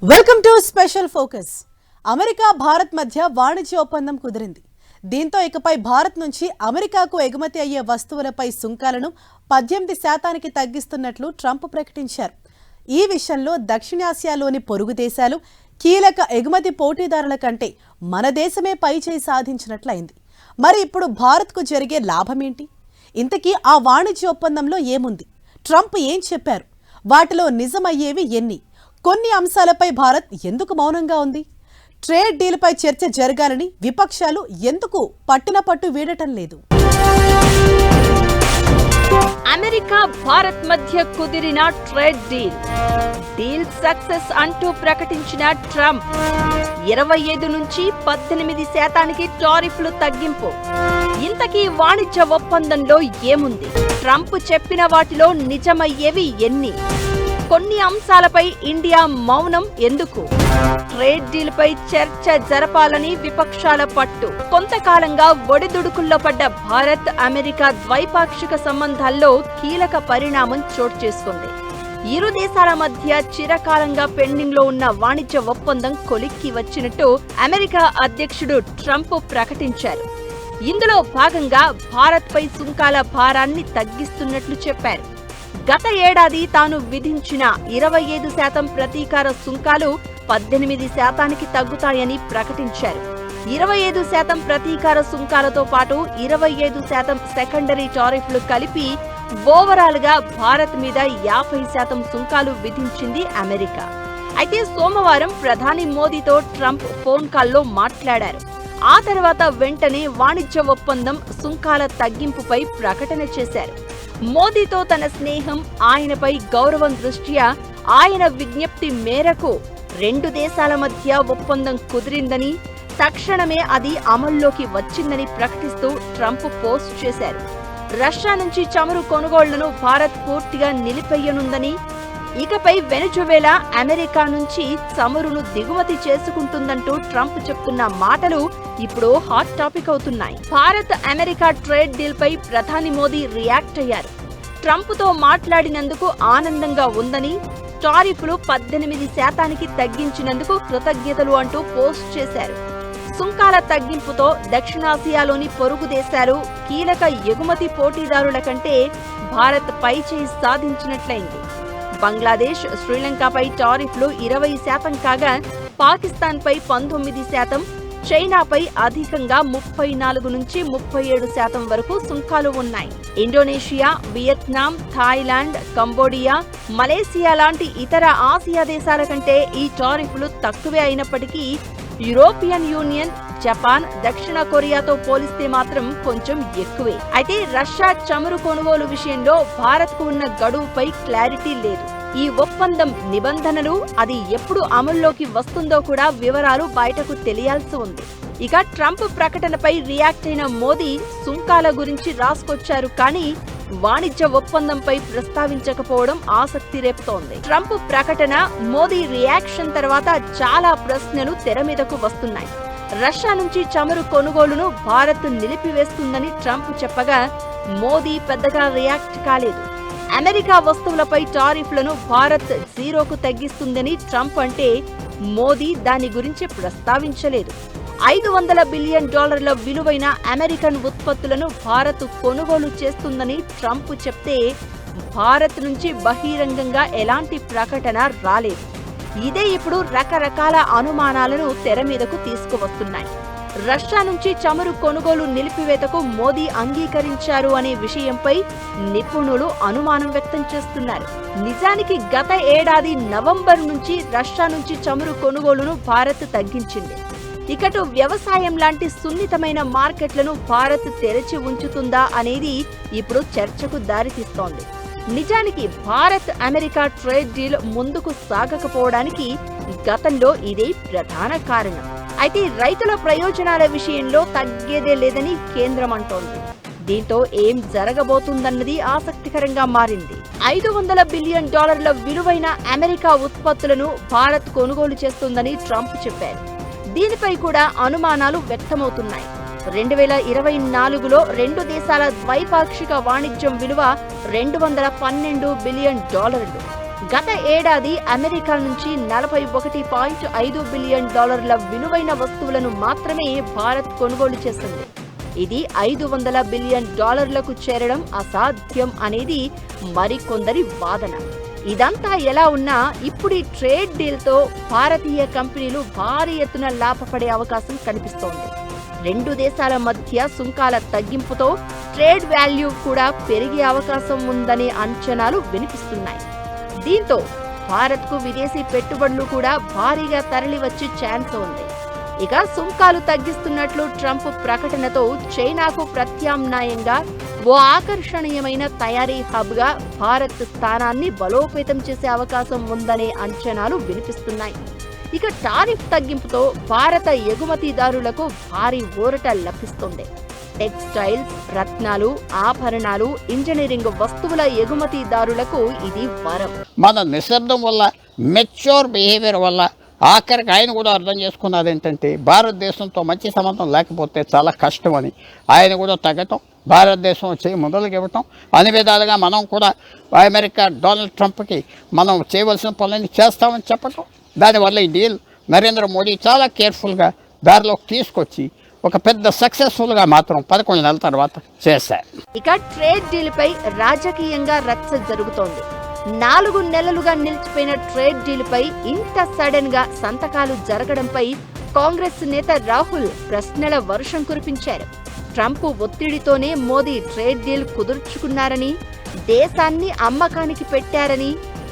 Welcome to special focus. America Bharat మధ్య వాణిజ్య ఒప్పందం కుదిరింది. దీంతో ఇకపై భారత్ నుంచి అమెరికాకు ఎగుమతి అయ్యే వస్తువులపై సుంకాలను 18% తగ్గిస్తున్నట్లు ట్రంప్ ప్రకటించారు. ఈ విషయంలో దక్షిణాసియాలోని పొరుగు దేశాలు కీలక ఎగుమతి పోటీదారుల కంటే మన దేశమే పైచేయి సాధించినట్లయింది. మరి ఇప్పుడు భారత్కు జరిగే లాభమేంటి? ఇంతకీ ఆ వాణిజ్య ఒప్పందంలో ఏముంది? ట్రంప్ ఏం చెప్పారు? వాటిలో నిజమయ్యేవి ఎన్ని? కొన్ని అంశాలపై భారత్ ఎందుకు మౌనంగా ఉంది? ట్రేడ్ డీల్పై చర్చ జరగాలని విపక్షాలు ఎందుకు పట్టు వీడటం లేదు? అమెరికా భారత్ మధ్య కుదిరిన ట్రేడ్ డీల్ సక్సెస్ అంటూ ప్రకటించిన ట్రంప్ 25 నుంచి 18% టారిఫ్లు తగ్గింపు. ఇంతకీ వాణిజ్య ఒప్పందంలో ఏముంది? ట్రంప్ చెప్పిన వాటిలో నిజమయ్యేవి ఎన్ని? కొన్ని అంశాలపై ఇండియా మౌనం ఎందుకు? ట్రేడ్ డీల్ పై చర్చ జరపాలని విపక్షాల పట్టు. కొంతకాలంగా ఒడిదుడుకుల్లో పడ్డ భారత్ అమెరికా ద్వైపాక్షిక సంబంధాల్లో కీలక పరిణామం చోటు చేసుకుంది. ఇరు దేశాల మధ్య చిరకాలంగా పెండింగ్ లో ఉన్న వాణిజ్య ఒప్పందం కొలిక్కి వచ్చినట్టు అమెరికా అధ్యక్షుడు ట్రంప్ ప్రకటించారు. ఇందులో భాగంగా భారత్ పై సుంకాల భారాన్ని తగ్గిస్తున్నట్లు చెప్పారు. గత ఏడాది తాను విధించిన 25% ప్రతీకార సుంకాలు 18% తగ్గుతాయని ప్రకటించారు. 25% ప్రతీకార సుంకాలతో పాటు 25% సెకండరీ టారిఫ్లు కలిపి ఓవరాల్ గా భారత్ మీద 50% సుంకాలు విధించింది అమెరికా. అయితే సోమవారం ప్రధాని మోదీతో ట్రంప్ ఫోన్ కాల్లో మాట్లాడారు. ఆ తర్వాత వెంటనే వాణిజ్య ఒప్పందం సుంకాల తగ్గింపుపై ప్రకటన చేశారు. మోదీతో తన స్నేహం, ఆయనపై గౌరవం దృష్ట్యా ఆయన విజ్ఞప్తి మేరకు 2 దేశాల మధ్య ఒప్పందం కుదిరిందని, తక్షణమే అది అమల్లోకి వచ్చిందని ప్రకటిస్తూ ట్రంప్ పోస్ట్ చేశారు. రష్యా నుంచి చమురు కొనుగోళ్లను భారత్ పూర్తిగా నిలిపేయనుందని, ఇకపై వెనజువేలా అమెరికా నుంచి చమురును దిగుమతి చేసుకుంటుందంటూ ట్రంప్ చెప్తున్న మాటలు ఇప్పుడు హాట్ టాపిక్ అవుతున్నాయి. భారత్ అమెరికా ట్రేడ్ డీల్ పై ప్రధాని మోదీ రియాక్ట్ అయ్యారు. ట్రంప్ తో మాట్లాడినందుకు ఆనందంగా ఉందని, టారిఫ్లు 18% తగ్గించినందుకు కృతజ్ఞతలు అంటూ పోస్ట్ చేశారు. సుంకాల తగ్గింపుతో దక్షిణాసియాలోని పొరుగు దేశాలు కీలక ఎగుమతి పోటీదారుల కంటే భారత్ పైచేయి సాధించినట్లయింది. బంగ్లాదేశ్, శ్రీలంకపై టారిఫ్లు 20% కాగా పాకిస్తాన్పై 19%, చైనాపై అధికంగా 34 నుంచి 37% వరకు సుంకాలు ఉన్నాయి. Indonesia, Vietnam, Thailand, Cambodia, Malaysia లాంటి ఇతర ఆసియా దేశాల కంటే ఈ టారిఫ్లు తక్కువే అయినప్పటికీ యూరోపియన్ యూనియన్, జపాన్, దక్షిణ కొరియాతో పోలిస్తే మాత్రం కొంచెం ఎక్కువే. అయితే రష్యా చమురు కొనుగోలు విషయంలో భారత్కు ఉన్న గడువుపై క్లారిటీ లేదు. ఈ ఒప్పందం నిబంధనలు, అది ఎప్పుడు అమల్లోకి వస్తుందో కూడా వివరాలు బయటకు తెలియాల్సి ఉంది. ఇక ట్రంప్ ప్రకటనపై రియాక్ట్ అయిన మోదీ సుంకాల గురించి రాసుకొచ్చారు, కానీ వాణిజ్య ఒప్పందంపై ప్రస్తావించకపోవడం ఆసక్తి రేపుతోంది. ట్రంప్ ప్రకటన, మోదీ రియాక్షన్ తర్వాత చాలా ప్రశ్నలు తెర మీదకు వస్తున్నాయి. రష్యా నుంచి చమురు కొనుగోలును భారత్ నిలిపివేస్తుందని ట్రంప్ చెప్పగా మోదీ పెద్దగా రియాక్ట్ కాలేదు. అమెరికా వస్తువులపై టారిఫ్లను భారత్ 0కు తగ్గిస్తుందని ట్రంప్ అంటే మోదీ దాని గురించి ప్రస్తావించలేదు. $500 బిలియన్ విలువైన అమెరికన్ ఉత్పత్తులను భారత్ కొనుగోలు చేస్తుందని ట్రంప్ చెప్తే భారత్ నుంచి బహిరంగంగా ఎలాంటి ప్రకటన రాలేదు. ఇదే ఇప్పుడు రకరకాల అనుమానాలను తెర మీదకు తీసుకువస్తున్నాయి. రష్యా నుంచి చమురు కొనుగోలు నిలిపివేతకు మోదీ అంగీకరించారు అనే విషయంపై నిపుణులు అనుమానం వ్యక్తం చేస్తున్నారు. నిజానికి గత ఏడాది నవంబర్ నుంచి రష్యా నుంచి చమురు కొనుగోలును భారత్ తగ్గించింది. ఇకటు వ్యవసాయం లాంటి సున్నితమైన మార్కెట్లను భారత్ తెరచి ఉంచుతుందా అనేది ఇప్పుడు చర్చకు దారితీస్తోంది. నిజానికి భారత్ అమెరికా ట్రేడ్ డీల్ ముందుకు సాగకపోవడానికి గతంలో ఇదే ప్రధాన కారణం. అయితే రైతుల ప్రయోజనాల విషయంలో తగ్గేదే లేదని కేంద్రం అంటోంది. దీంతో ఏం జరగబోతుందన్నది ఆసక్తికరంగా మారింది. $500 బిలియన్ విలువైన అమెరికా ఉత్పత్తులను భారత్ కొనుగోలు చేస్తుందని ట్రంప్ చెప్పారు. దీనిపై కూడా అనుమానాలు వ్యక్తమవుతున్నాయి. 2024లో 2 దేశాల ద్వైపాక్షిక వాణిజ్యం విలువ $212 బిలియన్. గత ఏడాది అమెరికా నుంచి $41.5 బిలియన్ విలువైన వస్తువులను మాత్రమే భారత్ కొనుగోలు చేసింది. ఇది $500 బిలియన్ చేరడం అసాధ్యం అనేది మరికొందరి వాదన. ఇదంతా ఎలా ఉన్నా ఇప్పుడు ఈ ట్రేడ్ డీల్తో భారతీయ కంపెనీలు భారీ ఎత్తున లాభపడే అవకాశం కనిపిస్తోంది. రెండు దేశాల మధ్య సుంకాల తగ్గింపుతో ట్రేడ్ వాల్యూ కూడా పెరిగే అవకాశం ఉందనే అంచనాలు వినిపిస్తున్నాయి. దీంతో భారత్కు విదేశీ పెట్టుబడులు కూడా భారీగా తరలివచ్చే ఛాన్స్ ఉంది. ఇక సుంకాలు తగ్గిస్తున్నట్లు ట్రంప్ ప్రకటనతో చైనాకు ప్రత్యామ్నాయంగా ఓ ఆకర్షణీయమైన తయారీ హబ్గా భారత్ స్థానాన్ని బలోపేతం చేసే అవకాశం ఉందనే అంచనాలు వినిపిస్తున్నాయి. ఇక టారిఫ్ తగ్గింపుతో భారత ఎగుమతిదారులకు భారీ ఊరట లభిస్తుంది. టెక్స్టైల్స్, రత్నాలు, ఆభరణాలు, ఇంజనీరింగ్ వస్తువుల ఎగుమతిదారులకు ఇది వరం. మన నిశ్శబ్దం వల్ల, మెచ్యూర్ బిహేవియర్ వల్ల ఆఖరికి ఆయన కూడా అర్థం చేసుకున్నది ఏంటంటే భారతదేశంతో మంచి సంబంధం లేకపోతే చాలా కష్టమని. ఆయన కూడా తగ్గటం, భారతదేశం చేయి మొదలుకి ఇవ్వటం, అన్ని విధాలుగా మనం కూడా అమెరికా డొనాల్డ్ ట్రంప్కి మనం చేయవలసిన పనులని చేస్తామని చెప్పటం. దానివల్ల ఈ డీల్ నరేంద్ర మోడీ చాలా కేర్ఫుల్గా దారిలోకి తీసుకొచ్చి ఒక పెద్ద సక్సెస్ఫుల్గా మాత్రం 11 నెలల తర్వాత చేశారు. ఇక ట్రేడ్ డీల్ పై రాజకీయంగా రచ్చ జరుగుతోంది. 4 నెలలుగా నిలిచిపోయిన ట్రేడ్ డీల్ పై ఇంత సడన్ గా సంతకాలు జరగడంపై కాంగ్రెస్ నేత రాహుల్ ప్రశ్నల వర్షం కురిపించారు. ట్రంప్ ఒత్తిడితోనే మోదీ ట్రేడ్ డీల్ కుదుర్చుకున్నారని, దేశాన్ని అమ్మకానికి పెట్టారని,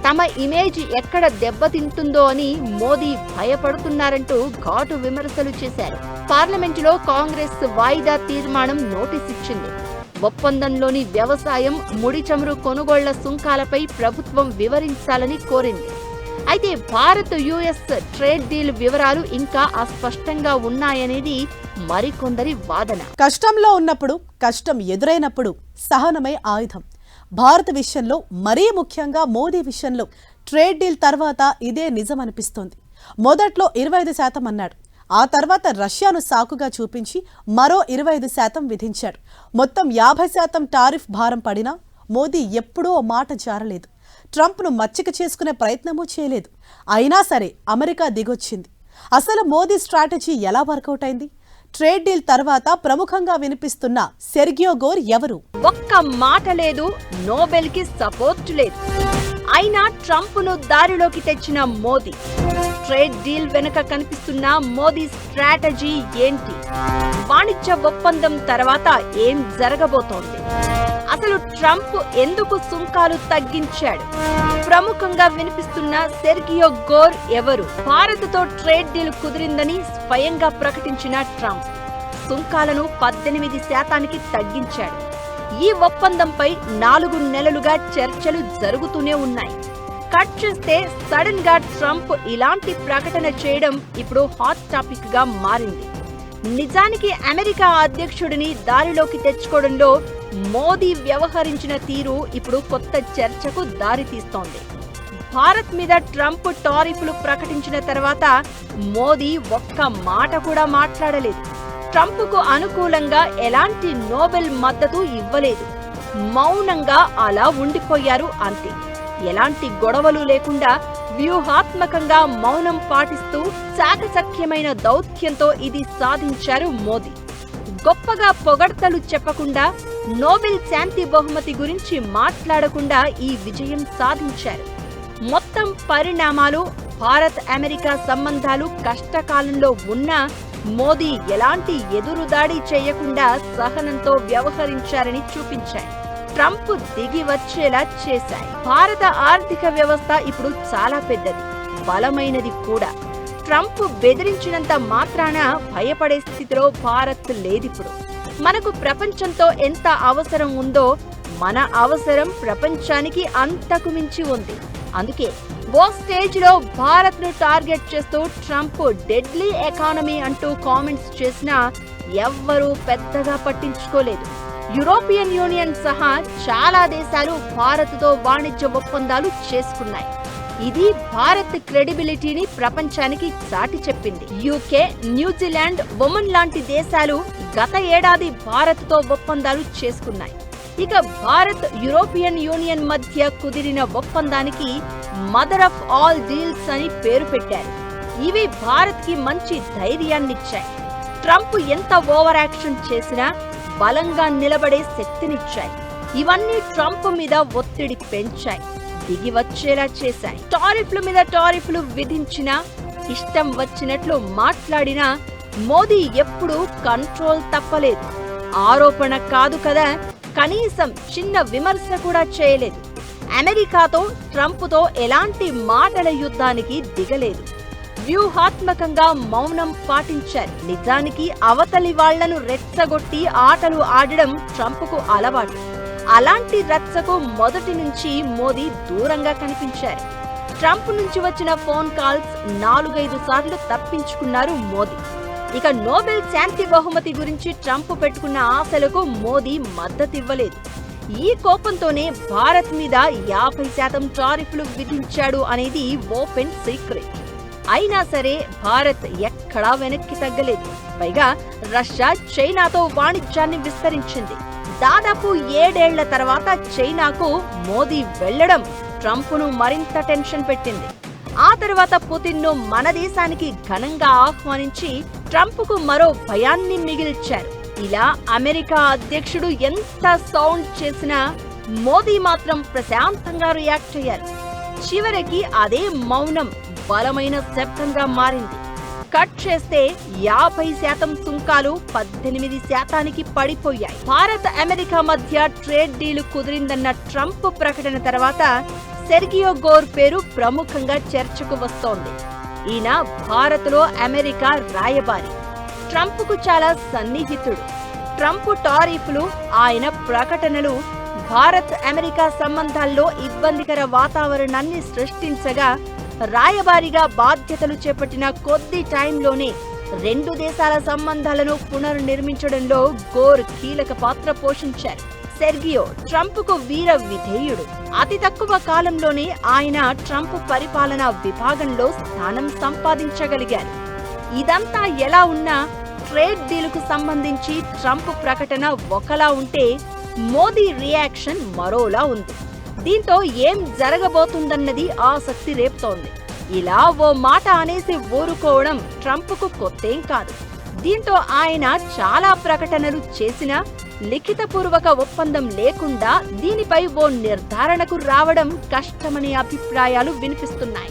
తమ ఇమేజ్ ఎక్కడ దెబ్బతింటుందో అని మోదీ భయపడుతున్నారంటూ ఘాటు విమర్శలు చేశారు. పార్లమెంటులో కాంగ్రెస్ వాయిదా తీర్మానం నోటీస్ ఇచ్చింది. ఒప్పందంలోని వ్యవసాయం, ముడి చమురు కొనుగోళ్ల సుంకాలపై ప్రభుత్వం వివరించాలని కోరింది. అయితే భారత్ యుఎస్ ట్రేడ్ డీల్ వివరాలు ఇంకా అస్పష్టంగా ఉన్నాయనేది మరికొందరి వాదన. కష్టంలో ఉన్నప్పుడు, కష్టం ఎదురైనప్పుడు సహనమే ఆయుధం. భారత్ విషయంలో, మరీ ముఖ్యంగా మోదీ విషయంలో ట్రేడ్ డీల్ తర్వాత ఇదే నిజమనిపిస్తోంది. మొదట్లో 25% అన్నాడు. ఆ తర్వాత రష్యాను సాకుగా చూపించి మరో 25% విధించాడు. మొత్తం 50% టారిఫ్ భారం పడినా మోదీ ఎప్పుడూ ఓ మాట జారలేదు. ట్రంప్ను మచ్చిక చేసుకునే ప్రయత్నమూ చేయలేదు. అయినా సరే అమెరికా దిగొచ్చింది. అసలు మోదీ స్ట్రాటజీ ఎలా వర్కౌట్ అయింది? ట్రేడ్ డీల్ తర్వాత ప్రముఖంగా వినిపిస్తున్న సెర్గియో గోర్ ఎవరు? ఒక్క మాట లేదు, నోబెల్ కి సపోర్ట్ లేదు. అయినా ట్రంప్ ను దారిలోకి తెచ్చిన మోదీ. ట్రేడ్ డీల్ వెనుక కనిపిస్తున్న మోదీ స్ట్రాటజీ ఏంటి? వాణిజ్య ఒప్పందం తర్వాత ఏం జరగబోతోంది? అసలు ట్రంప్ ఎందుకు సుంకాలు తగ్గించాడు? ప్రముఖంగా వినిపిస్తున్న సెర్గియో గోర్ ఎవరు? భారత్తో ట్రేడ్ డీల్ కుదిరిందని స్వయంగా ప్రకటించిన ట్రంప్ సుంకాలను 18% తగ్గించాడు. ఈ ఒప్పందంపై 4 నెలలుగా చర్చలు జరుగుతూనే ఉన్నాయి. కట్ చేస్తే సడన్ గా ట్రంప్ ఇలాంటి ప్రకటన చేయడం ఇప్పుడు హాట్ టాపిక్ గా మారింది. నిజానికి అమెరికా అధ్యక్షుడిని దారిలోకి తెచ్చుకోవడంలో మోదీ వ్యవహరించిన తీరు ఇప్పుడు కొత్త చర్చకు దారితీస్తోంది. భారత్ మీద ట్రంప్ టారిఫ్లు ప్రకటించిన తర్వాత మోదీ ఒక్క మాట కూడా మాట్లాడలేదు. ట్రంప్కు అనుకూలంగా ఎలాంటి నోబెల్ మద్దతు ఇవ్వలేదు. మౌనంగా అలా ఉండిపోయారు అంతే. ఎలాంటి గొడవలు లేకుండా వ్యూహాత్మకంగా మౌనం పాటిస్తూ చాకచక్యమైన దౌత్యంతో ఇది సాధించారు మోదీ. గొప్పగా పొగడ్తలు చెప్పకుండా, నోబెల్ శాంతి బహుమతి గురించి మాట్లాడకుండా ఈ విజయం సాధించారు. మొత్తం పరిణామాలు, భారత్ అమెరికా సంబంధాలు కష్టకాలంలో ఉన్నా మోదీ ఎలాంటి ఎదురుదాడి చేయకుండా సహనంతో వ్యవహరించారని చూపించాయి. ట్రంప్ దిగి వచ్చేలా చేశాయి. భారత ఆర్థిక వ్యవస్థ ఇప్పుడు చాలా పెద్దది, బలమైనది కూడా. ట్రంప్ బెదిరించినంత మాత్రాన భయపడే స్థితిలో భారత్ లేదిప్పుడు. మనకు ప్రపంచంతో ఎంత అవసరం ఉందో మన అవసరం ప్రపంచానికి అంతకు మించి ఉంది. అందుకే ఓ స్టేజ్ లో భారత్ ను టార్గెట్ చేస్తూ ట్రంప్ డెడ్లీ ఎకానమీ అంటూ కామెంట్స్ చేసినా ఎవ్వరూ పెద్దగా పట్టించుకోలేదు. యూరోపియన్ యూనియన్ సహా చాలా దేశాలు భారత్తో వాణిజ్య ఒప్పందాలు చేసుకున్నాయి. ఇది భారత్ క్రెడిబిలిటీని ప్రపంచానికి చాటి చెప్పింది. యూకే, న్యూజిలాండ్, ఒమన్ లాంటి దేశాలు గత ఏడాది భారత్తో ఒప్పందాలు చేసుకున్నాయి. ఇక భారత్ యూరోపియన్ యూనియన్ మధ్య కుదిరిన ఒప్పందానికి మదర్ ఆఫ్ ఆల్ డీల్స్ అని పేరు పెట్టారు. ఇవి భారత్కి మంచి ధైర్యాన్నిచ్చాయి. ట్రంప్ ఎంత ఓవర్ యాక్షన్ చేసినా బలంగా నిలబడే శక్తినిచ్చాయి. ఇవన్నీ ట్రంప్ మీద ఒత్తిడి పెంచాయి, దిగి వచ్చేలా చేశాయి. టారిఫ్ల మీద టారిఫ్లు విధించినా, ఇష్టం వచ్చినట్లు మాట్లాడినా మోదీ ఎప్పుడూ కంట్రోల్ తప్పలేదు. ఆరోపణ కాదు కదా, కనీసం చిన్న విమర్శ కూడా చేయలేదు. అమెరికాతో ట్రంప్తో ఎలాంటి మాటల యుద్ధానికి దిగలేదు. వ్యూహాత్మకంగా మౌనం పాటించారు. నిజానికి అవతలి వాళ్లను రెచ్చగొట్టి ఆటలు ఆడడం ట్రంప్కు అలవాటు. అలాంటి రచ్చకు మొదటి నుంచి మోదీ దూరంగా కనిపించారు. ట్రంప్ నుంచి వచ్చిన ఫోన్ కాల్స్ 4-5 సార్లు తప్పించుకున్నారు మోదీ. ఇక నోబెల్ శాంతి బహుమతి గురించి ట్రంప్ పెట్టుకున్న ఆశలకు మోదీ మద్దతివ్వలేదు. ఈ కోపంతోనే భారత్ మీద 50% టారిఫ్లు విధించాడు అనేది ఓపెన్ సీక్రెట్. అయినా సరే భారత్ ఎక్కడా వెనక్కి తగ్గలేదు. పైగా రష్యా చైనాతో వాణిజ్యాన్ని విస్తరించింది. దాదాపు 7 ఏళ్ల తర్వాత చైనాకు మోదీ వెళ్లడం ట్రంప్ను మరింత టెన్షన్ పెట్టింది. ఆ తర్వాత పుతిన్ను మన దేశానికి ఘనంగా ఆహ్వానించి ట్రంప్కు మరో భయాన్ని మిగిల్చారు. ఇలా అమెరికా అధ్యక్షుడు ఎంత సౌండ్ చేసినా మోదీ మాత్రం ప్రశాంతంగా రియాక్ట్ అయ్యారు. చివరికి అదే మౌనం బలమైన శబ్దంగా మారింది. కట్ చేస్తే 50% సుంకాలు 18% పడిపోయాయి. భారత్ అమెరికా మధ్య ట్రేడ్ డీల్ కుదిరిందన్న ట్రంప్ ప్రకటన తర్వాత సెర్గియో గోర్ పేరు ప్రముఖంగా చర్చకు వస్తోంది. ఈయన భారత్లో అమెరికా రాయబారి, ట్రంప్కు చాలా సన్నిహితుడు. ట్రంప్ టారిఫ్లు, ఆయన ప్రకటనలు భారత్ అమెరికా సంబంధాల్లో ఇబ్బందికర వాతావరణాన్ని సృష్టించగా, రాయబారిగా బాధ్యతలు చేపట్టిన కొద్ది టైంలోనే 2 దేశాల సంబంధాలను పునర్నిర్మించడంలో గోర్ కీలక పాత్ర పోషించారు. సెర్గియో ట్రంప్కు వీర విధేయుడు. అతి తక్కువ కాలంలోనే ఆయన ట్రంప్ పరిపాలనా విభాగంలో స్థానం సంపాదించగలిగారు. ఇదంతా ఎలా ఉన్నా ట్రేడ్ డీలుకు సంబంధించి ట్రంప్ ప్రకటన ఒకలా ఉంటే మోదీ రియాక్షన్ మరోలా ఉంది. దీంతో ఏం జరగబోతుందన్నది ఆసక్తి రేపుతోంది. ఇలా ఓ మాట అనేసి ఊరుకోవడం ట్రంప్కు కొత్తేం కాదు. దీంతో ఆయన చాలా ప్రకటనలు చేసినా లిఖితపూర్వక ఒప్పందం లేకుండా దీనిపై ఓ నిర్ధారణకు రావడం కష్టమనే అభిప్రాయాలు వినిపిస్తున్నాయి.